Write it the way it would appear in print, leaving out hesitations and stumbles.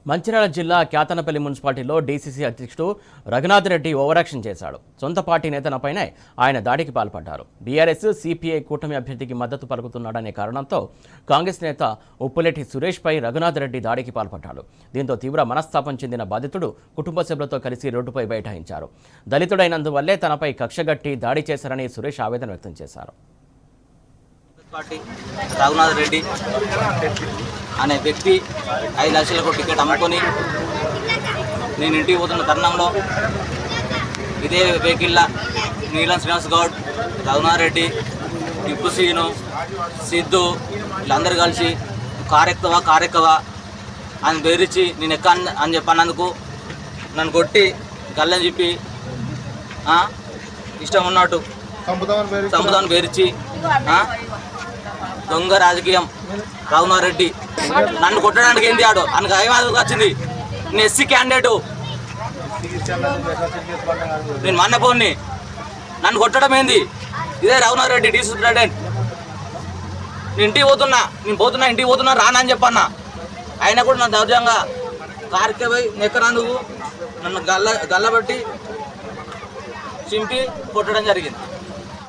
మంచిర్యాల జిల్లా క్యాతనపల్లి మున్సిపాలిటీలో డీసీసీ అధ్యక్షుడు రఘునాథ్ రెడ్డి ఓవరాక్షన్ చేశాడు. సొంత పార్టీ నేతలపైనే ఆయన దాడికి పాల్పడ్డారు. బీఆర్ఎస్, సిపిఐ కూటమి అభ్యర్థికి మద్దతు పలుకుతున్నాడనే కారణంతో కాంగ్రెస్ నేత ఉప్పులెట్టి సురేష్పై రఘునాథ్ రెడ్డి దాడికి పాల్పడ్డాడు. దీంతో తీవ్ర మనస్తాపం చెందిన బాధితుడు కుటుంబ సభ్యులతో కలిసి రోడ్డుపై బైఠాయించారు. దళితుడైనందువల్లే తనపై కక్షగట్టి దాడి చేశారని సురేష్ ఆవేదన వ్యక్తం చేశారు. రఘునాథ్ రెడ్డి అనే వ్యక్తి 5 లక్షలకు టికెట్ అమ్ముకొని నేను ఇంటికి పోతున్న తరుణంలో ఇదే వెహికల్లా నీలం శ్రీనివాస్ గౌడ్, రఘునాథ్ రెడ్డి, టిప్పు సీను, సిద్ధు వీళ్ళందరూ కలిసి కారెక్కవా అని బెదిరించి నేను ఎక్క అని చెప్పన్నందుకు నన్ను కొట్టి గల్లని చెప్పి ఇష్టం ఉన్నట్టు చంపుదామని బెదిరించి దొంగ రాజకీయం. రఘునాథ్ రెడ్డి నన్ను కొట్టడానికి ఏంది ఆడు ఆయనకు అభిమానం వచ్చింది. నేను ఎస్సీ క్యాండిడేటు, నేను మన్నపోని, నన్ను కొట్టడం ఏంది? ఇదే రఘునాథ్ రెడ్డి డీసీ సూపరింటెండెంట్. నేను ఇంటికి పోతున్నా రానని చెప్పన్నా. అయినా కూడా నన్ను దౌర్జంగా కారుకే పోయి నెక్కనందుకు నన్ను గల్లబట్టి చింపి కొట్టడం జరిగింది.